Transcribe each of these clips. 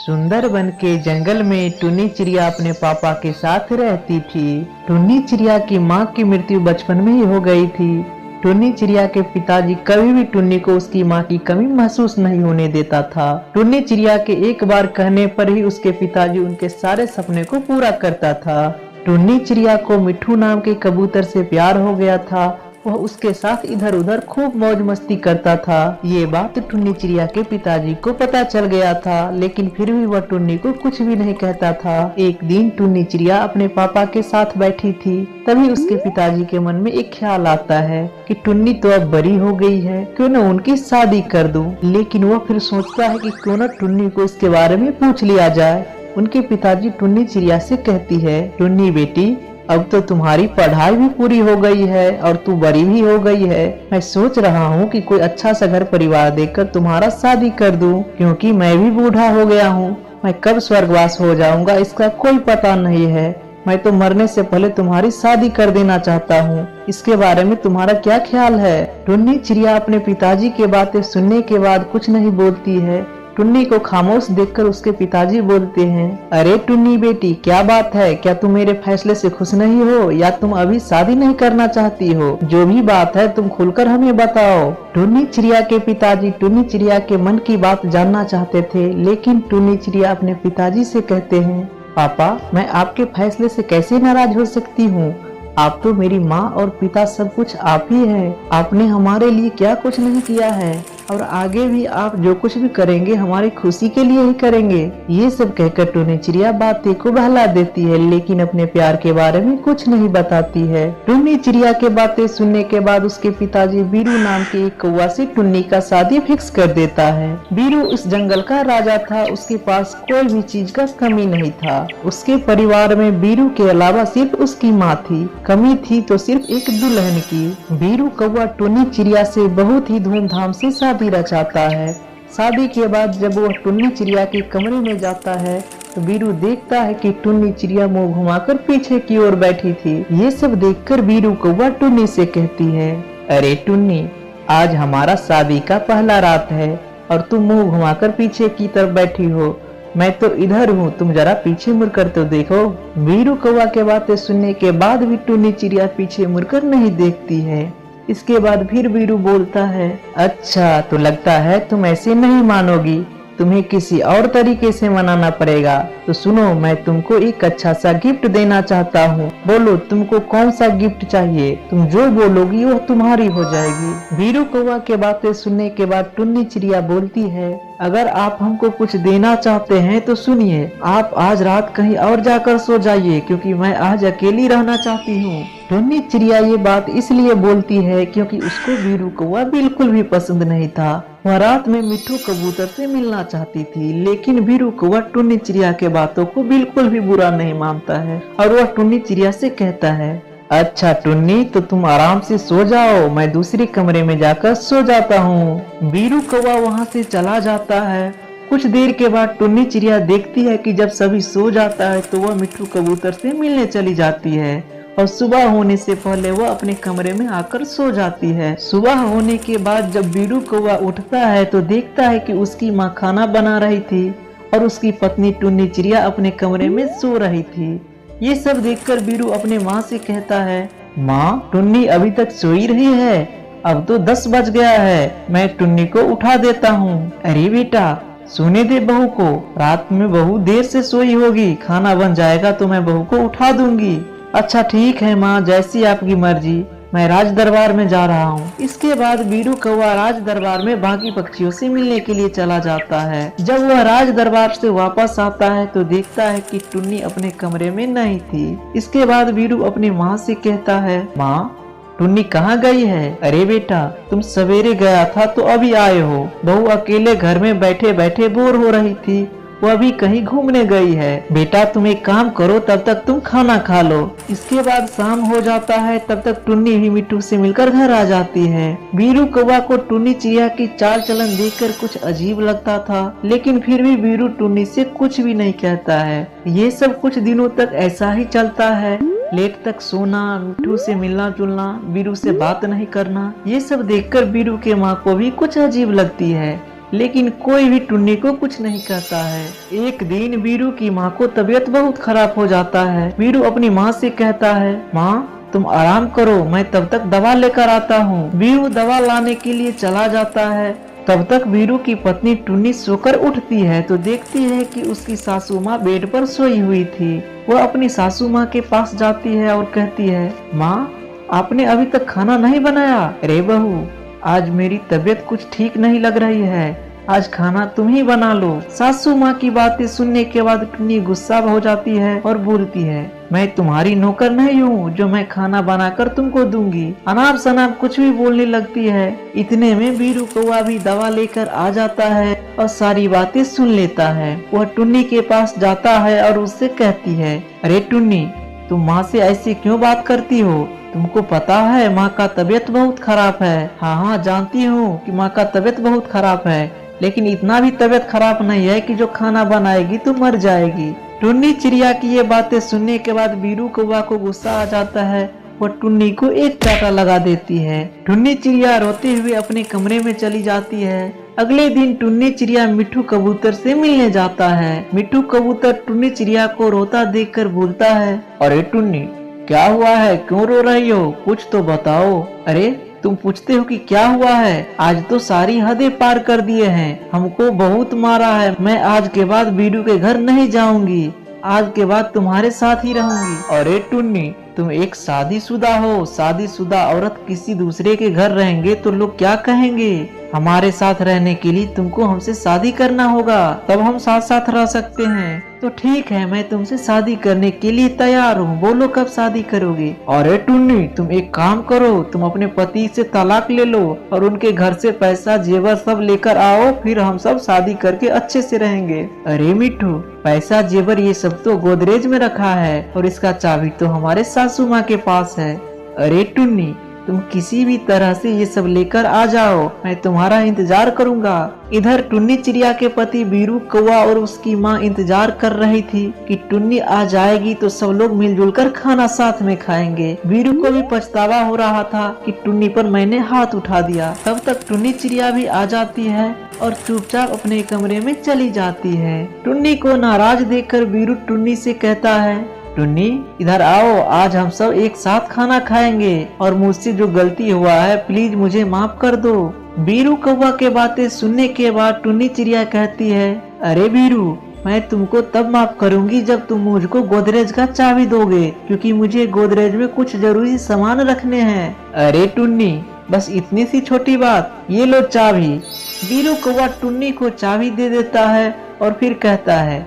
सुंदरबन के जंगल में टुन्नी चिड़िया अपने पापा के साथ रहती थी। टुन्नी चिड़िया की माँ की मृत्यु बचपन में ही हो गई थी। टुन्नी चिड़िया के पिताजी कभी भी टुन्नी को उसकी माँ की कमी महसूस नहीं होने देता था। टुन्नी चिड़िया के एक बार कहने पर ही उसके पिताजी उनके सारे सपने को पूरा करता था। टुन्नी चिड़िया को मिट्ठू नाम के कबूतर से प्यार हो गया था। वह उसके साथ इधर उधर खूब मौज मस्ती करता था। ये बात टुन्नी चिड़िया के पिताजी को पता चल गया था, लेकिन फिर भी वह टुन्नी को कुछ भी नहीं कहता था। एक दिन टुन्नी चिड़िया अपने पापा के साथ बैठी थी। तभी उसके पिताजी के मन में एक ख्याल आता है कि टुन्नी तो अब बड़ी हो गई है, क्यों न उनकी शादी कर दूं। लेकिन वह फिर सोचता है कि क्यों न टुन्नी को इसके बारे में पूछ लिया जाए। उनके पिताजी टुन्नी चिड़िया से कहती है, टुन्नी बेटी, अब तो तुम्हारी पढ़ाई भी पूरी हो गई है और तू बड़ी भी हो गई है। मैं सोच रहा हूँ कि कोई अच्छा सा घर परिवार देखकर तुम्हारा शादी कर दूं, क्योंकि मैं भी बूढ़ा हो गया हूँ। मैं कब स्वर्गवास हो जाऊंगा इसका कोई पता नहीं है। मैं तो मरने से पहले तुम्हारी शादी कर देना चाहता हूँ। इसके बारे में तुम्हारा क्या ख्याल है? टुन्नी चिड़िया अपने पिताजी की बातें सुनने के बाद कुछ नहीं बोलती है। टुन्नी को खामोश देखकर उसके पिताजी बोलते हैं, अरे टुन्नी बेटी, क्या बात है? क्या तुम मेरे फैसले से खुश नहीं हो या तुम अभी शादी नहीं करना चाहती हो? जो भी बात है तुम खुलकर हमें बताओ। टुन्नी चिड़िया के पिताजी टुन्नी चिड़िया के मन की बात जानना चाहते थे, लेकिन टुन्नी चिड़िया अपने पिताजी से कहते हैं, पापा, मैं आपके फैसले से कैसे नाराज हो सकती हूँ? आप तो मेरी माँ और पिता सब कुछ आप ही है। आपने हमारे लिए क्या कुछ नहीं किया है, और आगे भी आप जो कुछ भी करेंगे हमारी खुशी के लिए ही करेंगे। ये सब कहकर टुन्नी चिड़िया बातें को बहला देती है, लेकिन अपने प्यार के बारे में कुछ नहीं बताती है। टुन्नी चिड़िया के बातें सुनने के बाद उसके पिताजी बीरू नाम के एक कौवा से टुन्नी का शादी फिक्स कर देता है। बीरू उस जंगल का राजा था। उसके पास कोई भी चीज का कमी नहीं था। उसके परिवार में बीरू के अलावा सिर्फ उसकी माँ थी। कमी थी तो सिर्फ एक दुल्हन की। बीरू कौवा टुन्नी चिड़िया से बहुत ही धूमधाम से शादी रचाता है। शादी के बाद जब वह टुन्नी चिड़िया के कमरे में जाता है तो बीरू देखता है कि टुन्नी चिड़िया मुंह घुमाकर पीछे की ओर बैठी थी। ये सब देखकर बीरू कौवा टुन्नी से कहती है, अरे टुन्नी, आज हमारा शादी का पहला रात है और तुम मुंह घुमाकर पीछे की तरफ बैठी हो। मैं तो इधर हूँ, तुम जरा पीछे मुड़कर तो देखो। बीरू कौवा के बातें सुनने के बाद भी टुन्नी चिड़िया पीछे मुड़कर नहीं देखती है। इसके बाद फिर बीरू बोलता है, अच्छा, तो लगता है तुम ऐसे नहीं मानोगी, तुम्हें किसी और तरीके से मनाना पड़ेगा। तो सुनो, मैं तुमको एक अच्छा सा गिफ्ट देना चाहता हूँ। बोलो तुमको कौन सा गिफ्ट चाहिए? तुम जो बोलोगी वह तुम्हारी हो जाएगी। बीरू कौवा के बातें सुनने के बाद टुन्नी चिड़िया बोलती है, अगर आप हमको कुछ देना चाहते हैं तो सुनिए, आप आज रात कहीं और जाकर सो जाइए, क्योंकि मैं आज अकेली रहना चाहती हूँ। टुन्नी चिड़िया ये बात इसलिए बोलती है क्योंकि उसको बीरू कौवा बिल्कुल भी पसंद नहीं था। वह रात में मिट्ठू कबूतर से मिलना चाहती थी, लेकिन बीरू कौवा टुन्नी चिड़िया के बातों को बिल्कुल भी बुरा नहीं मानता है और वह टुन्नी चिड़िया से कहता है, अच्छा टुन्नी, तो तुम आराम से सो जाओ, मैं दूसरे कमरे में जाकर सो जाता हूँ। बीरू कौवा वहाँ से चला जाता है। कुछ देर के बाद टुन्नी चिड़िया देखती है कि जब सभी सो जाता है तो वह मिट्ठू कबूतर से मिलने चली जाती है और सुबह होने से पहले वह अपने कमरे में आकर सो जाती है। सुबह होने के बाद जब बीरू कौवा उठता है तो देखता है कि उसकी माँ खाना बना रही थी और उसकी पत्नी टुन्नी चिड़िया अपने कमरे में सो रही थी। ये सब देखकर बीरू अपने माँ से कहता है, माँ, टुन्नी अभी तक सोई रही है, अब तो 10 बज गया है, मैं टुन्नी को उठा देता हूँ। अरे बेटा, सोने दे बहू को, रात में बहू देर से सोई होगी, खाना बन जाएगा तो मैं बहू को उठा दूंगी। अच्छा ठीक है माँ, जैसी आपकी मर्जी, मैं राज दरबार में जा रहा हूँ। इसके बाद बीरू कौवा राज दरबार में बाकी पक्षियों से मिलने के लिए चला जाता है। जब वह राज दरबार से वापस आता है तो देखता है कि टुन्नी अपने कमरे में नहीं थी। इसके बाद बीरू अपनी माँ से कहता है, माँ, टुन्नी कहाँ गई है? अरे बेटा, तुम सवेरे गया था तो अभी आए हो। बहू अकेले घर में बैठे बैठे बोर हो रही थी, वो अभी कहीं घूमने गई है। बेटा तुम एक काम करो, तब तक तुम खाना खा लो। इसके बाद शाम हो जाता है। तब तक टुन्नी भी मिट्ठू से मिलकर घर आ जाती है। बीरू कौवा को टुन्नी चिड़िया की चाल चलन देखकर कुछ अजीब लगता था, लेकिन फिर भी बीरू टुन्नी से कुछ भी नहीं कहता है। ये सब कुछ दिनों तक ऐसा ही चलता है। लेट तक सोना, मिट्ठू से मिलना जुलना, बीरू से बात नहीं करना, ये सब देखकर बीरू के माँ को भी कुछ अजीब लगती है। लेकिन कोई भी टुन्नी को कुछ नहीं कहता है। एक दिन वीरू की माँ को तबीयत बहुत खराब हो जाता है। वीरू अपनी माँ से कहता है, माँ तुम आराम करो, मैं तब तक दवा लेकर आता हूँ। वीरू दवा लाने के लिए चला जाता है। तब तक वीरू की पत्नी टुन्नी सोकर उठती है तो देखती है कि उसकी सासू माँ बेड पर सोई हुई थी। वह अपनी सासू माँ के पास जाती है और कहती है, माँ आपने अभी तक खाना नहीं बनाया? अरे बहू, आज मेरी तबीयत कुछ ठीक नहीं लग रही है, आज खाना तुम ही बना लो। सासू माँ की बातें सुनने के बाद टुन्नी गुस्सा हो जाती है और बोलती है, मैं तुम्हारी नौकर नहीं हूँ जो मैं खाना बनाकर तुमको दूंगी। अनाप शनाप कुछ भी बोलने लगती है। इतने में वीरू कौवा भी दवा लेकर आ जाता है और सारी बातें सुन लेता है। वह टुन्नी के पास जाता है और उससे कहती है, अरे टुन्नी, तुम माँ से ऐसे क्यों बात करती हो? तुमको पता है माँ का तबीयत बहुत खराब है। हाँ हाँ जानती हूँ कि माँ का तबीयत बहुत खराब है, लेकिन इतना भी तबीयत खराब नहीं है कि जो खाना बनाएगी तो मर जाएगी। टुन्नी चिड़िया की ये बातें सुनने के बाद वीरू कौवा को गुस्सा आ जाता है। वो टुन्नी को एक चाटा लगा देती है। टुन्नी चिड़िया रोते हुए अपने कमरे में चली जाती है। अगले दिन टुन्नी चिड़िया मिट्ठू कबूतर से मिलने जाता है। मिट्ठू कबूतर टुन्नी चिड़िया को रोता देखकर बोलता है, अरे टुन्नी, क्या हुआ है, क्यों रो रही हो, कुछ तो बताओ। अरे तुम पूछते हो कि क्या हुआ है? आज तो सारी हदें पार कर दिए हैं, हमको बहुत मारा है। मैं आज के बाद वीरू के घर नहीं जाऊंगी, आज के बाद तुम्हारे साथ ही रहूंगी। अरे टुन्नी, तुम एक शादीशुदा हो, शादीशुदा औरत किसी दूसरे के घर रहेंगे तो लोग क्या कहेंगे? हमारे साथ रहने के लिए तुमको हमसे शादी करना होगा, तब हम साथ साथ रह सकते हैं। तो ठीक है, मैं तुमसे शादी करने के लिए तैयार हूँ, बोलो कब शादी करोगे? अरे टुन्नी, तुम एक काम करो, तुम अपने पति से तलाक ले लो और उनके घर से पैसा जेवर सब लेकर आओ, फिर हम सब शादी करके अच्छे से रहेंगे। अरे मिट्ठू, पैसा जेवर ये सब तो गोदरेज में रखा है और इसका चाबी तो हमारे सासू माँ के पास है। अरे टुन्नी, तुम किसी भी तरह से ये सब लेकर आ जाओ, मैं तुम्हारा इंतजार करूंगा। इधर टुन्नी चिड़िया के पति वीरू कौवा और उसकी माँ इंतजार कर रही थी कि टुन्नी आ जाएगी तो सब लोग मिलजुल कर खाना साथ में खाएंगे। वीरू को भी पछतावा हो रहा था कि टुन्नी पर मैंने हाथ उठा दिया। तब तक टुन्नी चिड़िया भी आ जाती है और चुपचाप अपने कमरे में चली जाती है। टुन्नी को नाराज देखकर वीरू टुन्नी से कहता है, टुन्नी इधर आओ, आज हम सब एक साथ खाना खाएंगे और मुझसे जो गलती हुआ है प्लीज मुझे माफ कर दो। वीरू कौवा के बातें सुनने के बाद टुन्नी चिड़िया कहती है, अरे वीरू, मैं तुमको तब माफ करूंगी जब तुम मुझको गोदरेज का चाबी दोगे, क्योंकि मुझे गोदरेज में कुछ जरूरी सामान रखने हैं। अरे टुन्नी, बस इतनी सी छोटी बात, ये लो चाबी। वीरू कौवा टुन्नी को चाबी दे देता है और फिर कहता है,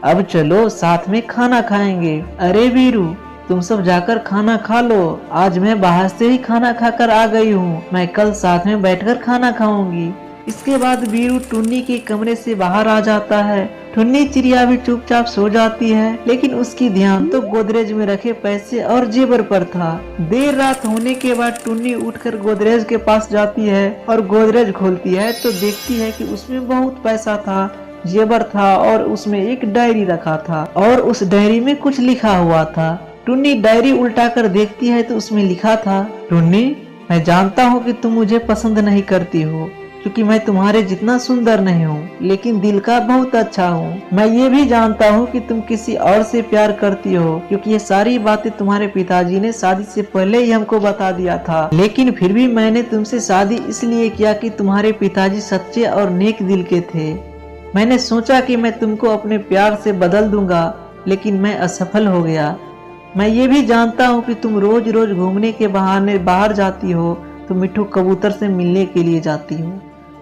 अब चलो साथ में खाना खाएंगे। अरे वीरू, तुम सब जाकर खाना खा लो, आज मैं बाहर से ही खाना खाकर आ गई हूँ, मैं कल साथ में बैठकर खाना खाऊंगी। इसके बाद वीरू टुन्नी के कमरे से बाहर आ जाता है। टुन्नी चिड़िया भी चुपचाप सो जाती है, लेकिन उसकी ध्यान तो गोदरेज में रखे पैसे और जेवर पर था। देर रात होने के बाद टुन्नी उठकर गोदरेज के पास जाती है और गोदरेज खोलती है तो देखती है कि उसमें बहुत पैसा था, जेवर था और उसमें एक डायरी रखा था और उस डायरी में कुछ लिखा हुआ था। टुन्नी डायरी उल्टाकर देखती है तो उसमें लिखा था, टुन्नी, मैं जानता हूँ कि तुम मुझे पसंद नहीं करती हो, क्योंकि मैं तुम्हारे जितना सुंदर नहीं हूँ, लेकिन दिल का बहुत अच्छा हूँ। मैं ये भी जानता हूँ कि तुम किसी और से प्यार करती हो, क्योंकि ये सारी बातें तुम्हारे पिताजी ने शादी से पहले ही हमको बता दिया था। लेकिन फिर भी मैंने तुमसे शादी इसलिए किया कि तुम्हारे पिताजी सच्चे और नेक दिल के थे। मैंने सोचा कि मैं तुमको अपने प्यार से बदल दूंगा, लेकिन मैं असफल हो गया। मैं ये भी जानता हूँ कि तुम रोज रोज घूमने के बहाने बाहर जाती हो तो मिट्ठू कबूतर से मिलने के लिए जाती हो,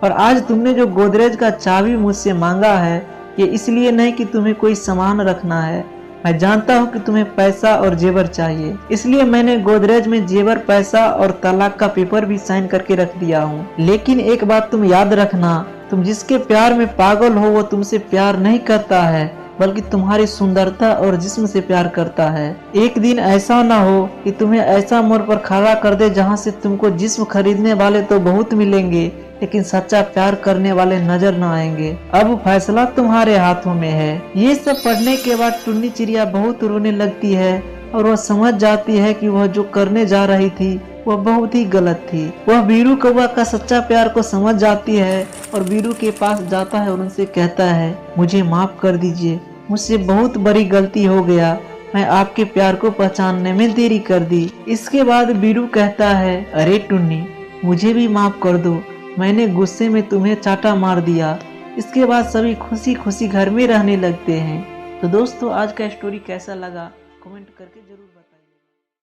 और आज तुमने जो गोदरेज का चाबी मुझसे मांगा है ये इसलिए नहीं कि तुम्हें कोई सामान रखना है। मैं जानता हूँ कि तुम्हें पैसा और जेवर चाहिए, इसलिए मैंने गोदरेज में जेवर, पैसा और तलाक का पेपर भी साइन करके रख दिया हूँ। लेकिन एक बात तुम याद रखना, तुम जिसके प्यार में पागल हो वो तुमसे प्यार नहीं करता है, बल्कि तुम्हारी सुंदरता और जिस्म से प्यार करता है। एक दिन ऐसा ना हो कि तुम्हें ऐसा मोड़ पर खड़ा कर दे जहाँ से तुमको जिस्म खरीदने वाले तो बहुत मिलेंगे, लेकिन सच्चा प्यार करने वाले नजर न आएंगे। अब फैसला तुम्हारे हाथों में है। ये सब पढ़ने के बाद टुन्नी चिड़िया बहुत रोने लगती है और वह समझ जाती है कि वह जो करने जा रही थी वह बहुत ही गलत थी। वह बीरू कौवा का सच्चा प्यार को समझ जाती है और बीरू के पास जाता है और उनसे कहता है, मुझे माफ कर दीजिए, मुझसे बहुत बड़ी गलती हो गया, मैं आपके प्यार को पहचानने में देरी कर दी। इसके बाद बीरू कहता है, अरे टुन्नी, मुझे भी माफ कर दो, मैंने गुस्से में तुम्हें चाटा मार दिया। इसके बाद सभी खुशी खुशी घर में रहने लगते हैं। तो दोस्तों, आज का स्टोरी कैसा लगा कमेंट करके जरूर बताएं।